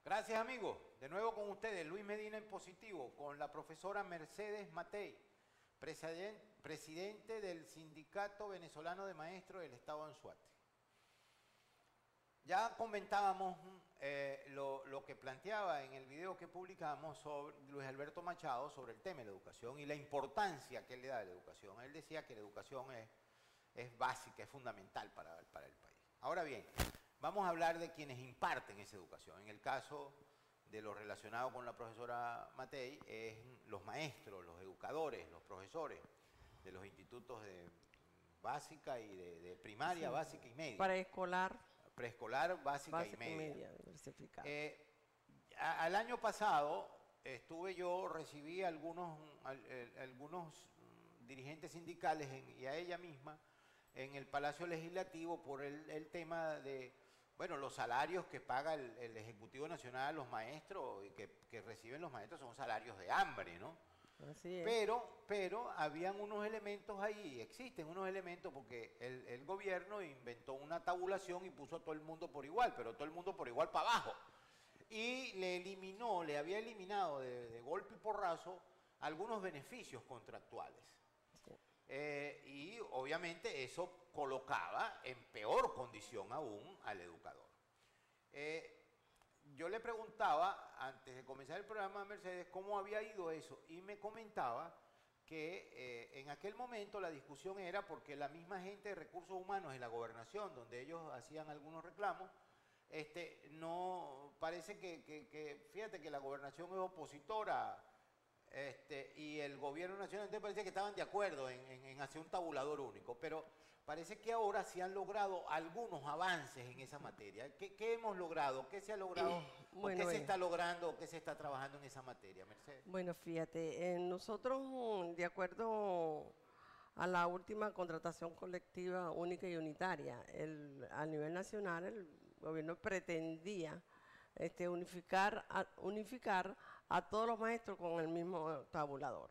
Gracias, amigos. De nuevo con ustedes, Luis Medina en positivo, con la profesora Mercedes Matei, presidente del Sindicato Venezolano de Maestros del Estado Anzoátegui. Ya comentábamos lo que planteaba en el video que publicamos sobre Luis Alberto Machado sobre el tema de la educación y la importancia que él le da a la educación. Él decía que la educación es básica, es fundamental para el país. Ahora bien, vamos a hablar de quienes imparten esa educación. En el caso de lo relacionado con la profesora Matei, es los maestros, los educadores, los profesores de los institutos de básica y de primaria, sí, básica y media. Preescolar, básica y media. Diversificada. Al año pasado recibí algunos dirigentes sindicales y a ella misma en el Palacio Legislativo por el tema de, bueno, los salarios que paga el Ejecutivo Nacional a los maestros y que reciben los maestros son salarios de hambre, ¿no? Así es. Pero habían unos elementos ahí, existen unos elementos porque el gobierno inventó una tabulación y puso a todo el mundo por igual, pero todo el mundo por igual para abajo. Y le había eliminado de golpe y porrazo algunos beneficios contractuales. Sí. Y obviamente eso colocaba en peor condición aún al educador. Yo le preguntaba, antes de comenzar el programa a Mercedes, cómo había ido eso, y me comentaba que en aquel momento la discusión era porque la misma gente de recursos humanos en la gobernación, donde ellos hacían algunos reclamos, no parece fíjate que la gobernación es opositora, y el gobierno nacional entonces parece que estaban de acuerdo en hacer un tabulador único, pero parece que ahora sí han logrado algunos avances en esa materia. ¿Qué hemos logrado? ¿Qué se ha logrado? Bueno, ¿qué se está logrando o qué se está trabajando en esa materia, Mercedes? Bueno, fíjate, nosotros, de acuerdo a la última contratación colectiva única y unitaria, a nivel nacional el gobierno pretendía unificar a todos los maestros con el mismo tabulador.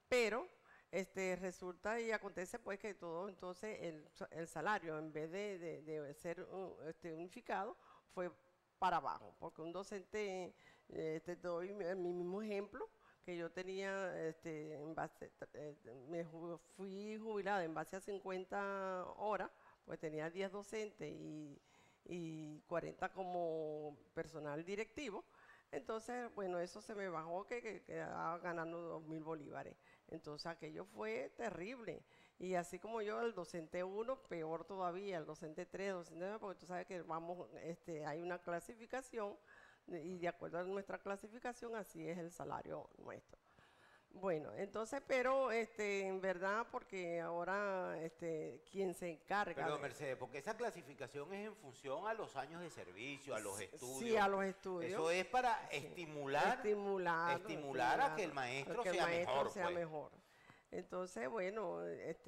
Pero resulta y acontece pues que todo entonces el salario en vez de ser unificado fue para abajo, porque un docente, te doy mi mismo ejemplo, que yo tenía, me fui jubilada en base a 50 horas, pues tenía 10 docentes y 40 como personal directivo. Entonces, bueno, eso se me bajó que quedaba ganando 2.000 bolívares. Entonces, aquello fue terrible. Y así como yo, el docente 1, peor todavía, el docente 3, docente 9, porque tú sabes que hay una clasificación y de acuerdo a nuestra clasificación, así es el salario nuestro. Bueno, entonces, pero en verdad, porque ahora quien se encarga... Pero Mercedes, porque esa clasificación es en función a los años de servicio, a los estudios. Sí, a los estudios. Eso es para estimular a que el maestro sea mejor. Entonces, bueno,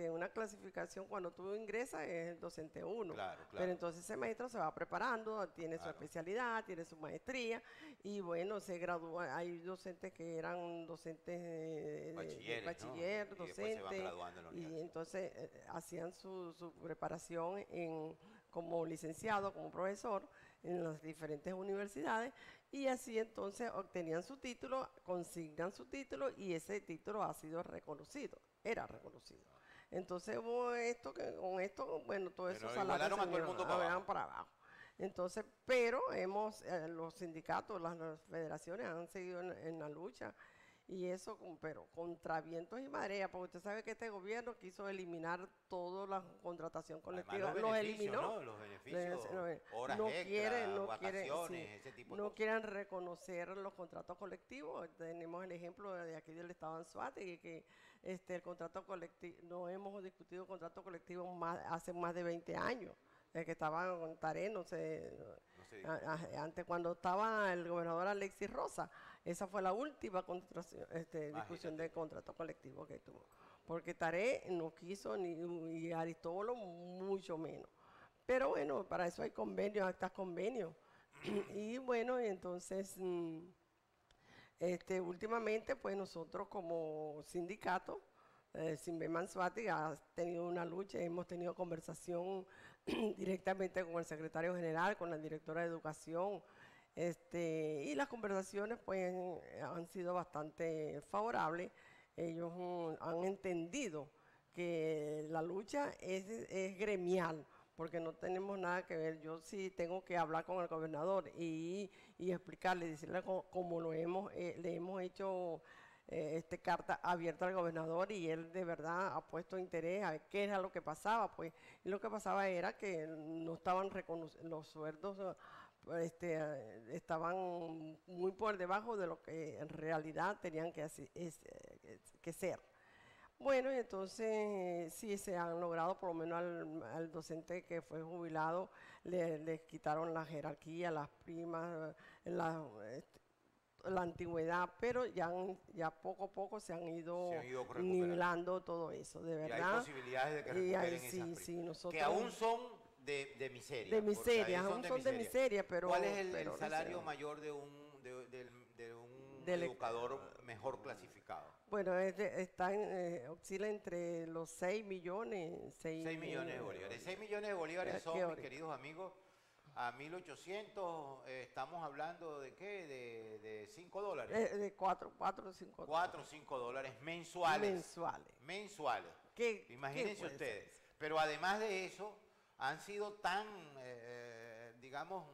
una clasificación cuando tú ingresas es el docente 1. Claro. Pero entonces ese maestro se va preparando, tiene su especialidad, tiene su maestría y bueno, se gradúa. Hay docentes que eran docentes de bachiller, ¿no? Docentes. Y entonces hacían su preparación como licenciado, como profesor en las diferentes universidades y así entonces obtenían su título, consignan su título y ese título ha sido reconocido, era reconocido. Entonces con esto, bueno, todo eso salarios para abajo. Entonces, pero los sindicatos, las federaciones han seguido en la lucha y eso, pero contra vientos y mareas, porque usted sabe que este gobierno quiso eliminar toda la contratación colectiva. Los eliminó, ¿no? Los beneficios, horas extras, vacaciones, ese tipo de cosas. No quieren reconocer los contratos colectivos. Tenemos el ejemplo de aquí del Estado Anzoátegui, que el contrato colectivo, no hemos discutido contrato colectivo hace más de 20 años. Que estaba con Taré, no sé. Antes cuando estaba el gobernador Alexis Rosa, esa fue la última discusión de contrato colectivo que tuvo. Porque Taré no quiso, y Aristóbulo mucho menos. Pero bueno, para eso hay convenios, actas convenios. Y bueno, entonces, últimamente, pues nosotros como sindicato, Sinvema Anzoátegui ha tenido una lucha, hemos tenido conversación directamente con el secretario general, con la directora de educación, Y las conversaciones pues han sido bastante favorables. Ellos han entendido que la lucha es gremial, porque no tenemos nada que ver. Yo sí tengo que hablar con el gobernador y explicarle, decirle cómo le hemos hecho carta abierta al gobernador, y él de verdad ha puesto interés a ver qué era lo que pasaba. Pues, y lo que pasaba era que no estaban los sueldos estaban muy por debajo de lo que en realidad tenían que ser. Bueno, y entonces sí se han logrado, por lo menos al docente que fue jubilado, le quitaron la jerarquía, las primas, la antigüedad, pero ya poco a poco se han ido nivelando todo eso, de verdad. Y hay posibilidades de que recuperen esas primas, sí, nosotros, que aún son de miseria. De miseria, aún son de miseria, pero... ¿Cuál es el salario mayor de un educador mejor clasificado? Bueno, oscila entre los 6 millones. 6 millones de bolívares. 6 millones de bolívares son, mis queridos amigos, a 1.800, estamos hablando de ¿qué? De 5 dólares. De 4 o 5 dólares. 4 o 5 dólares mensuales. Mensuales. Imagínense ustedes. Pero además de eso, han sido tan, digamos,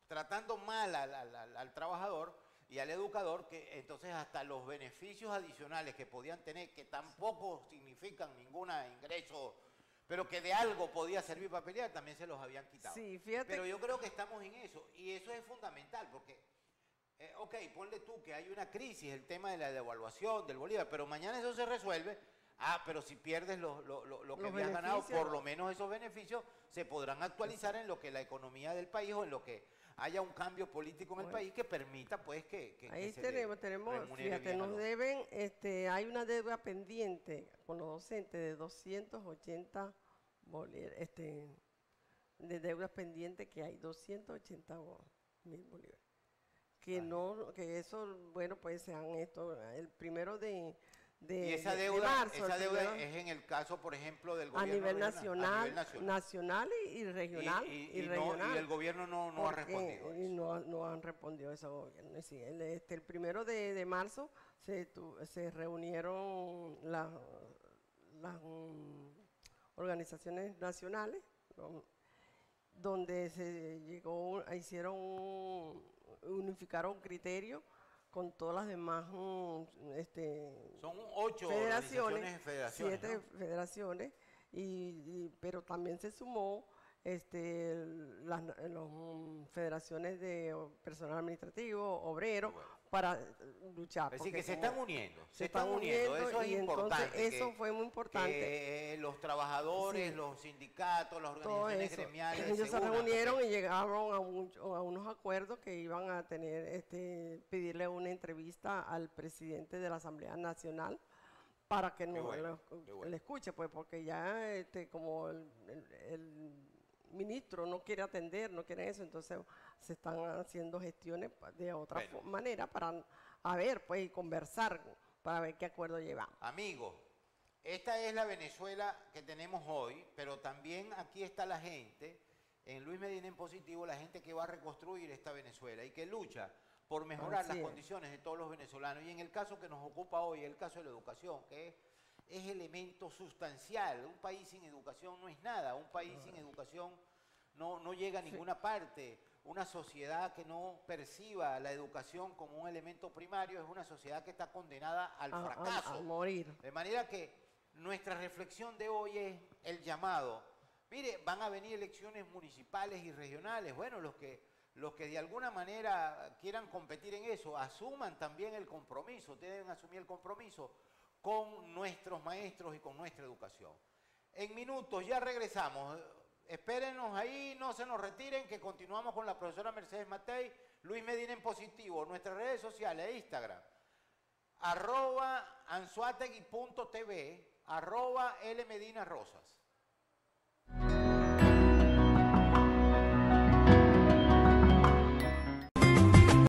tratando mal al trabajador y al educador, que entonces hasta los beneficios adicionales que podían tener, que tampoco significan ningún ingreso, pero que de algo podía servir para pelear, también se los habían quitado. Sí, fíjate. Pero yo creo que estamos en eso, y eso es fundamental, porque, ok, ponle tú que hay una crisis, el tema de la devaluación del bolívar, pero mañana eso se resuelve. Pero si pierdes lo que habías ganado, por lo menos esos beneficios se podrán actualizar en lo que la economía del país, o en lo que haya un cambio político en el país que permita pues que ahí se tenemos, fíjate, nos deben, hay una deuda pendiente con los docentes de 280 bolívares, de deudas pendientes que hay 280.000 bolívares. Que eso, bueno, pues sean el primero de y esa deuda es en el caso, por ejemplo, del gobierno a nivel nacional y regional. Y el gobierno no ha respondido. Y no han respondido ese gobierno. Sí, el 1 de marzo se reunieron las organizaciones nacionales, donde unificaron un criterio con todas las demás son 8 federaciones, federaciones 7 federaciones, pero también se sumó las federaciones de personal administrativo, obrero, para luchar. Es decir, que se están uniendo, eso es importante. Eso fue muy importante. Que los trabajadores, los sindicatos, las organizaciones gremiales. Ellos se reunieron y llegaron a unos acuerdos que iban a tener, pedirle una entrevista al presidente de la Asamblea Nacional para que le escuche, pues, porque ya como el ministro no quiere atender, no quiere eso, entonces se están haciendo gestiones de otra manera para ver, pues, y conversar para ver qué acuerdo llevamos. Amigos, esta es la Venezuela que tenemos hoy, pero también aquí está la gente, en Luis Medina en Positivo, la gente que va a reconstruir esta Venezuela y que lucha por mejorar las condiciones de todos los venezolanos. Y en el caso que nos ocupa hoy, el caso de la educación, que es elemento sustancial. Un país sin educación no es nada, un país sin educación no llega a ninguna parte. Una sociedad que no perciba la educación como un elemento primario es una sociedad que está condenada al fracaso. A morir. De manera que nuestra reflexión de hoy es el llamado. Mire, van a venir elecciones municipales y regionales. Bueno, los que de alguna manera quieran competir en eso, asuman también el compromiso, deben asumir el compromiso con nuestros maestros y con nuestra educación. En minutos ya regresamos. Espérenos ahí, no se nos retiren, que continuamos con la profesora Mercedes Matei, Luis Medina en Positivo, nuestras redes sociales, Instagram, @anzuategui.tv, @lmedinarosas.